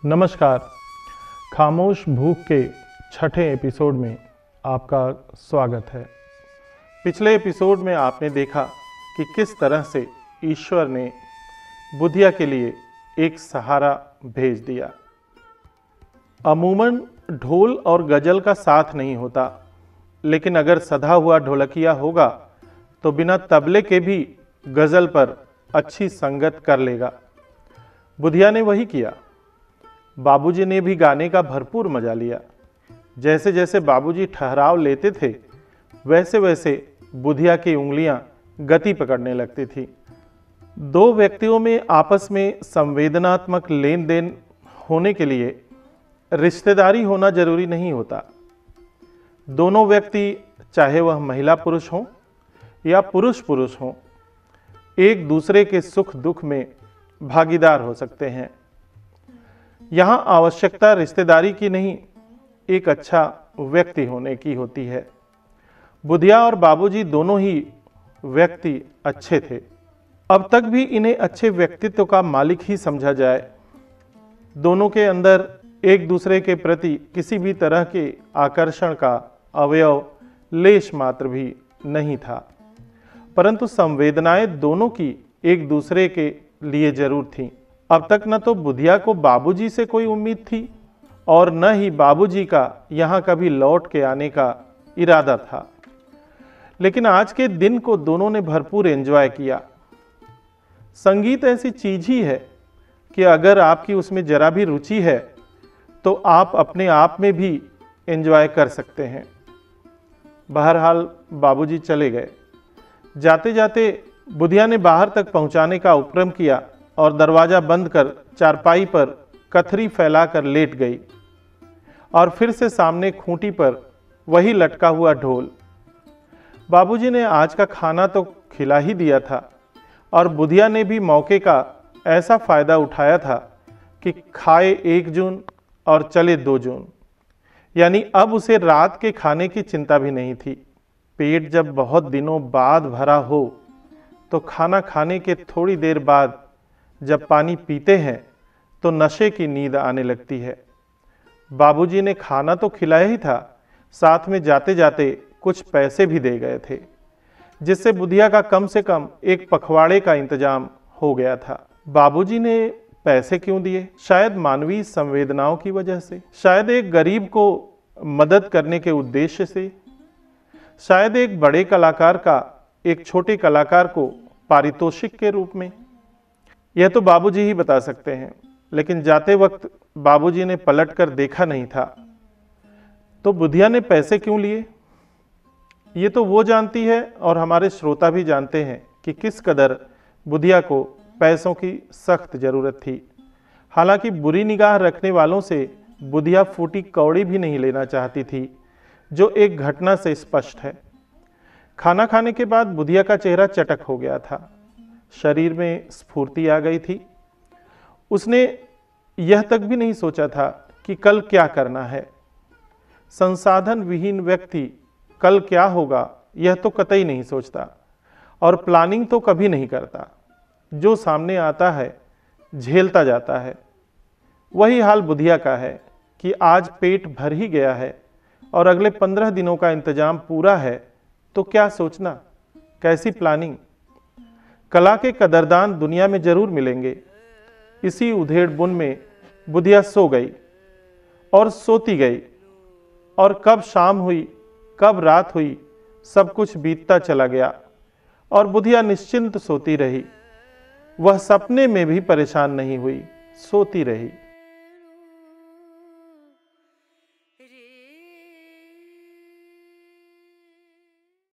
नमस्कार। खामोश भूख के छठे एपिसोड में आपका स्वागत है। पिछले एपिसोड में आपने देखा कि किस तरह से ईश्वर ने बुधिया के लिए एक सहारा भेज दिया। अमूमन ढोल और गजल का साथ नहीं होता, लेकिन अगर सधा हुआ ढोलकिया होगा तो बिना तबले के भी गजल पर अच्छी संगत कर लेगा। बुधिया ने वही किया। बाबूजी ने भी गाने का भरपूर मजा लिया। जैसे जैसे बाबूजी ठहराव लेते थे, वैसे वैसे बुधिया की उंगलियां गति पकड़ने लगती थी। दो व्यक्तियों में आपस में संवेदनात्मक लेन देन होने के लिए रिश्तेदारी होना जरूरी नहीं होता। दोनों व्यक्ति, चाहे वह महिला पुरुष हो या पुरुष पुरुष हो, एक दूसरे के सुख दुख में भागीदार हो सकते हैं। यहां आवश्यकता रिश्तेदारी की नहीं, एक अच्छा व्यक्ति होने की होती है। बुधिया और बाबूजी दोनों ही व्यक्ति अच्छे थे। अब तक भी इन्हें अच्छे व्यक्तित्व का मालिक ही समझा जाए। दोनों के अंदर एक दूसरे के प्रति किसी भी तरह के आकर्षण का अवयव लेश मात्र भी नहीं था, परंतु संवेदनाएं दोनों की एक दूसरे के लिए जरूर थीं। अब तक न तो बुधिया को बाबूजी से कोई उम्मीद थी और न ही बाबूजी का यहाँ कभी लौट के आने का इरादा था, लेकिन आज के दिन को दोनों ने भरपूर एंजॉय किया। संगीत ऐसी चीज ही है कि अगर आपकी उसमें जरा भी रुचि है तो आप अपने आप में भी एंजॉय कर सकते हैं। बहरहाल बाबूजी चले गए। जाते जाते बुधिया ने बाहर तक पहुंचाने का उपक्रम किया और दरवाजा बंद कर चारपाई पर कथरी फैलाकर लेट गई और फिर से सामने खूंटी पर वही लटका हुआ ढोल। बाबूजी ने आज का खाना तो खिला ही दिया था और बुधिया ने भी मौके का ऐसा फायदा उठाया था कि खाए 1 जून और चले 2 जून, यानी अब उसे रात के खाने की चिंता भी नहीं थी। पेट जब बहुत दिनों बाद भरा हो तो खाना खाने के थोड़ी देर बाद जब पानी पीते हैं तो नशे की नींद आने लगती है। बाबूजी ने खाना तो खिलाया ही था, साथ में जाते जाते कुछ पैसे भी दे गए थे, जिससे बुधिया का कम से कम एक पखवाड़े का इंतजाम हो गया था। बाबूजी ने पैसे क्यों दिए? शायद मानवीय संवेदनाओं की वजह से, शायद एक गरीब को मदद करने के उद्देश्य से, शायद एक बड़े कलाकार का एक छोटे कलाकार को पारितोषिक के रूप में। यह तो बाबूजी ही बता सकते हैं, लेकिन जाते वक्त बाबूजी ने पलट कर देखा नहीं था। तो बुधिया ने पैसे क्यों लिए? ये तो वो जानती है और हमारे श्रोता भी जानते हैं कि किस कदर बुधिया को पैसों की सख्त जरूरत थी। हालांकि बुरी निगाह रखने वालों से बुधिया फूटी कौड़ी भी नहीं लेना चाहती थी, जो एक घटना से स्पष्ट है। खाना खाने के बाद बुधिया का चेहरा चटक हो गया था, शरीर में स्फूर्ति आ गई थी। उसने यह तक भी नहीं सोचा था कि कल क्या करना है। संसाधन विहीन व्यक्ति कल क्या होगा यह तो कतई नहीं सोचता और प्लानिंग तो कभी नहीं करता। जो सामने आता है झेलता जाता है। वही हाल बुधिया का है कि आज पेट भर ही गया है और अगले 15 दिनों का इंतजाम पूरा है, तो क्या सोचना, कैसी प्लानिंग। कला के कदरदान दुनिया में जरूर मिलेंगे। इसी उधेड़ बुन में बुधिया सो गई और सोती गई, और कब शाम हुई कब रात हुई सब कुछ बीतता चला गया और बुधिया निश्चिंत सोती रही। वह सपने में भी परेशान नहीं हुई, सोती रही।